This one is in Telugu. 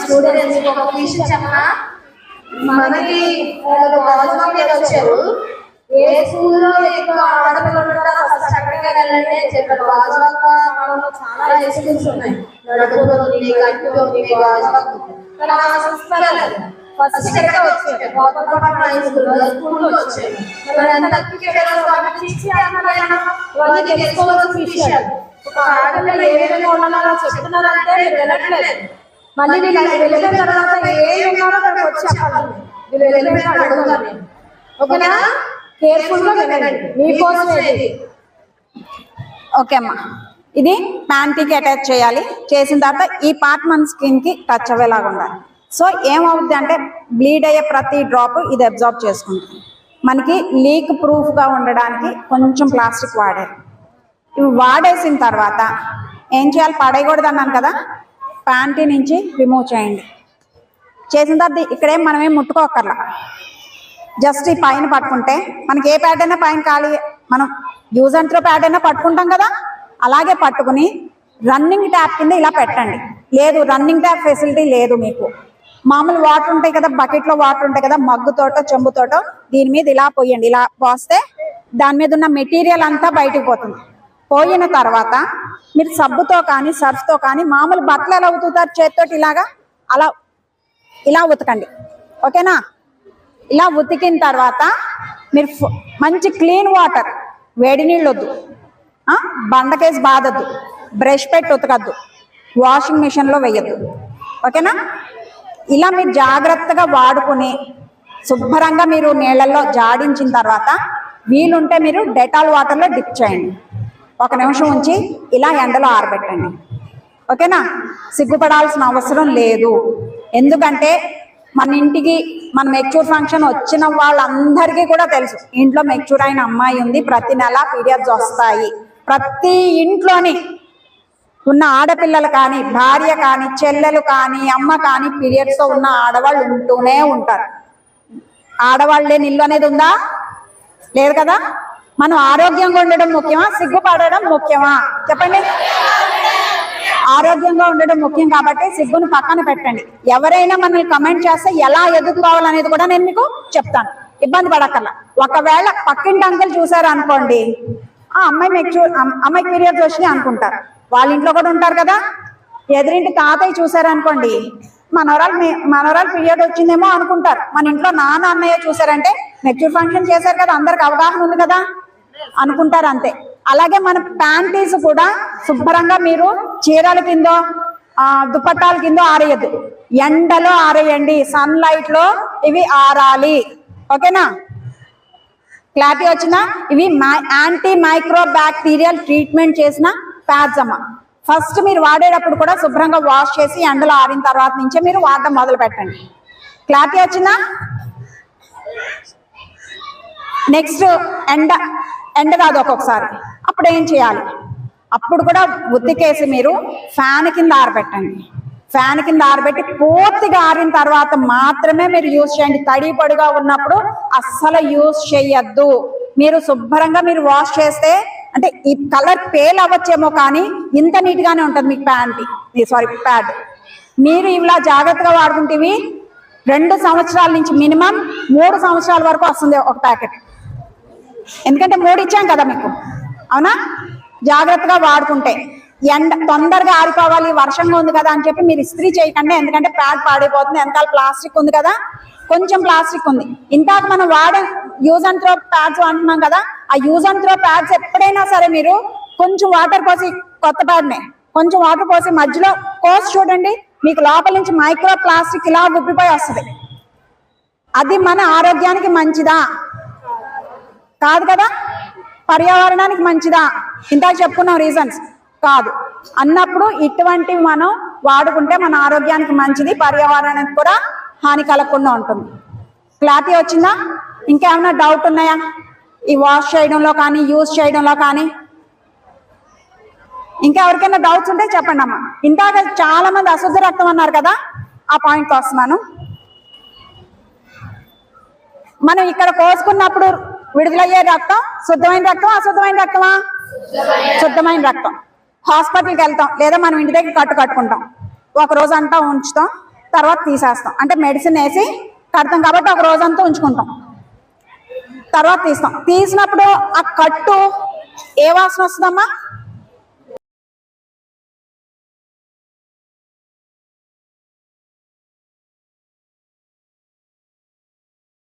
స్టూడెంట్స్ మీకు ఒక విషయం చెప్పనా, మనకి గాజువాక మీద వచ్చారు. ఏ స్కూల్లో ఎక్కువ ఆడపిల్లలు ఉంటారో ఫస్ట్ అక్కడికి వెళ్ళండి అని చెప్పారు. గాజువాక మనలో చాలా స్కూల్స్ ఉన్నాయి, నడుపులో ఉంది, గంటలో ఉంది, గాజువాక కానీ ఆ సంస్థలు ఫస్ట్ ఇక్కడికే వచ్చారు. గోపాలపట్నం హై స్కూల్లో వచ్చారు. మరి ఎంత వాళ్ళకి తెలుసుకోవాల్సిన విషయాలు ఒక ఆడపిల్ల ఏ విధంగా ఉండాలో చెప్తున్నారంటే మీరు వెళ్ళట్లేదు. మళ్ళీ వీళ్ళు వెళ్ళిన తర్వాత ఏ ఉన్నారో అక్కడికి వచ్చి చెప్పాలి. వీళ్ళు వెళ్ళిపోయిన అడుగుతారు. ఓకేనా, కేర్ఫుల్ గా వెళ్ళండి మీకోసం. ఓకే అమ్మా, ఇది ప్యాంటీకి అటాచ్ చేయాలి. చేసిన తర్వాత ఈ పార్ట్ మన స్కిన్ కి టచ్ అయ్యేలాగా ఉండాలి. సో ఏమవుద్ది అంటే బ్లీడ్ అయ్యే ప్రతి డ్రాప్ ఇది అబ్జార్బ్ చేసుకుంటుంది. మనకి లీక్ ప్రూఫ్ గా ఉండడానికి కొంచెం ప్లాస్టిక్ వాడారు. ఇవి వాడేసిన తర్వాత ఏం చేయాలి, పడేయకూడదు అన్నాను కదా, ప్యాంటీ నుంచి రిమూవ్ చేయండి. చేసిన తర్వాత ఇక్కడేం మనమేం ముట్టుకోకర్లా, జస్ట్ ఈ పైన పట్టుకుంటే మనకి ఏ ప్యాడ్ అయినా పైన ఖాళీ, మనం యూజ్ అండ్ త్రో ప్యాడ్ అయినా పట్టుకుంటాం కదా, అలాగే పట్టుకుని రన్నింగ్ ట్యాప్ కింద ఇలా పెట్టండి. లేదు రన్నింగ్ ట్యాప్ ఫెసిలిటీ లేదు మీకు, మామూలు వాటర్ ఉంటాయి కదా, బకెట్లో వాటర్ ఉంటాయి కదా, మగ్గుతోటో చెంబుతోటో దీని మీద ఇలా పోయండి. ఇలా పోస్తే దాని మీద ఉన్న మెటీరియల్ అంతా బయటకు పోతుంది. పోయిన తర్వాత మీరు సబ్బుతో కానీ సర్ఫ్తో కానీ మామూలు బట్టలు ఎలా ఉతుకుతారు చేతితోటి ఇలాగా అలా ఇలా ఉతకండి. ఓకేనా, ఇలా ఉతికిన తర్వాత మీరు మంచి క్లీన్ వాటర్, వేడి నీళ్ళు వద్దు, బండకేసి బాదద్దు, బ్రష్ పెట్టి ఉతకద్దు, వాషింగ్ మిషన్లో వేయద్దు. ఓకేనా, ఇలా మీరు జాగ్రత్తగా వాడుకుని శుభ్రంగా మీరు నీళ్ళల్లో జాడించిన తర్వాత వీలుంటే మీరు డెటాల్ వాటర్లో డిప్ చేయండి. 1 నిమిషం ఉంచి ఇలా ఎండలో ఆరబెట్టండి. ఓకేనా, సిగ్గుపడాల్సిన అవసరం లేదు. ఎందుకంటే మన ఇంటికి మన మెచ్యూర్ ఫంక్షన్ వచ్చిన వాళ్ళందరికీ కూడా తెలుసు, ఇంట్లో మెచ్యూర్ అయిన అమ్మాయి ఉంది, ప్రతి నెల పీరియడ్స్ వస్తాయి. ప్రతి ఇంట్లోని ఉన్న ఆడపిల్లలు కానీ, భార్య కానీ, చెల్లెలు కానీ, అమ్మ కానీ పీరియడ్స్తో ఉన్న ఆడవాళ్ళు ఉంటూనే ఉంటారు. ఆడవాళ్ళు లేని ఇల్లు అనేది ఉందా? లేదు కదా. మనం ఆరోగ్యంగా ఉండడం ముఖ్యమా, సిగ్గుపడడం ముఖ్యమా? చెప్పండి. ఆరోగ్యంగా ఉండడం ముఖ్యం కాబట్టి సిగ్గును పక్కన పెట్టండి. ఎవరైనా మనల్ని కమెంట్ చేస్తే ఎలా ఎదుర్కోవాలనేది కూడా నేను మీకు చెప్తాను, ఇబ్బంది పడక్కర్లా. ఒకవేళ పక్కింటి అంకుల్ చూసారు అనుకోండి, ఆ అమ్మాయికి పీరియడ్స్ వచ్చినాయి అనుకుంటారు, వాళ్ళ ఇంట్లో కూడా ఉంటారు కదా. ఎదురింటి తాతయ్య చూసారు అనుకోండి, మనవరాలు పీరియడ్ వచ్చిందేమో అనుకుంటారు. మన ఇంట్లో నాన్న అన్నయ్య చూసారంటే మెచ్యూర్ ఫంక్షన్ చేశారు కదా, అందరికి అవగాహన ఉంది కదా అనుకుంటారు, అంతే. అలాగే మన ప్యాంటీస్ కూడా శుభ్రంగా మీరు చీరల కిందో దుపట్టాల కిందో ఆరేయద్దు, ఎండలో ఆరేయండి, సన్లైట్ లో ఇవి ఆరాలి. ఓకేనా, క్లారిటీ వచ్చినా? ఇవి యాంటీ మైక్రో బ్యాక్టీరియల్ ట్రీట్మెంట్ చేసిన ప్యాడ్స్ అమ్మ. ఫస్ట్ మీరు వాడేటప్పుడు కూడా శుభ్రంగా వాష్ చేసి ఎండలో ఆరిన తర్వాత నుంచే మీరు వాడడం మొదలు పెట్టండి. క్లారిటీ వచ్చిందా? నెక్స్ట్ ఎండ కాదు ఒక్కొక్కసారి, అప్పుడు ఏం చేయాలి, అప్పుడు కూడా ఉతికేసి మీరు ఫ్యాన్ కింద ఆరబెట్టండి. ఫ్యాన్ కింద ఆరబెట్టి పూర్తిగా ఆరిన తర్వాత మాత్రమే మీరు యూజ్ చేయండి. తడి పొడిగా ఉన్నప్పుడు అస్సలు యూజ్ చేయొద్దు. మీరు శుభ్రంగా మీరు వాష్ చేస్తే అంటే ఈ కలర్ పేల్ అవ్వచ్చేమో కానీ ఇంత నీట్గానే ఉంటుంది మీకు ప్యాడ్. మీరు ఇలా జాగ్రత్తగా వాడుకుంటేవి 2 సంవత్సరాల నుంచి మినిమం 3 సంవత్సరాల వరకు వస్తుంది ఒక ప్యాకెట్. ఎందుకంటే 3 ఇచ్చాం కదా మీకు, అవునా? జాగ్రత్తగా వాడుకుంటే ఎండ తొందరగా ఆరిపోవాలి, వర్షంగా ఉంది కదా అని చెప్పి మీరు ఇస్త్రీ చేయకండి, ఎందుకంటే ప్యాడ్ పాడైపోతుంది. వెనకాల ప్లాస్టిక్ ఉంది కదా, కొంచెం ప్లాస్టిక్ ఉంది. ఇందాక మనం వాడే యూజ్ అండ్ త్రో ప్యాడ్స్ అంటున్నాం కదా, ఆ యూజ్ అండ్ త్రో ప్యాడ్స్ ఎప్పుడైనా సరే మీరు కొంచెం వాటర్ పోసి, కొత్త ప్యాడ్నే కొంచెం వాటర్ పోసి మధ్యలో కోసి చూడండి, మీకు లోపల నుంచి మైక్రో ప్లాస్టిక్ ఇలా ఉబ్బిపోయి వస్తుంది. అది మన ఆరోగ్యానికి మంచిదా? కాదు కదా. పర్యావరణానికి మంచిదా? ఇందాక చెప్పుకున్నాం రీజన్స్, కాదు అన్నప్పుడు ఇటువంటివి మనం వాడుకుంటే మన ఆరోగ్యానికి మంచిది, పర్యావరణానికి కూడా హాని కలగకుండా ఉంటుంది. క్లారిటీ వచ్చిందా? ఇంకేమైనా డౌట్ ఉన్నాయా ఈ వాష్ చేయడంలో కానీ యూజ్ చేయడంలో కానీ? ఇంకా ఎవరికైనా డౌట్స్ ఉంటే చెప్పండి అమ్మా. ఇందాక చాలా మంది అశుద్ధ రక్తం అన్నారు కదా, ఆ పాయింట్కి వస్తున్నాను. మనం ఇక్కడ కోసుకున్నప్పుడు విడుదలయ్యే రక్తం శుద్ధమైన రక్తం, అశుద్ధమైన రక్తమా? శుద్ధమైన రక్తం. హాస్పిటల్కి వెళ్తాం లేదా మనం ఇంటి దగ్గర కట్టుకుంటాం, 1 రోజు అంతా ఉంచుతాం, తర్వాత తీసేస్తాం. అంటే మెడిసిన్ వేసి కడతాం కాబట్టి ఒక రోజంతా ఉంచుకుంటాం, తర్వాత తీస్తాం. తీసినప్పుడు ఆ కట్టు ఏ వాసన వస్తుందమ్మా?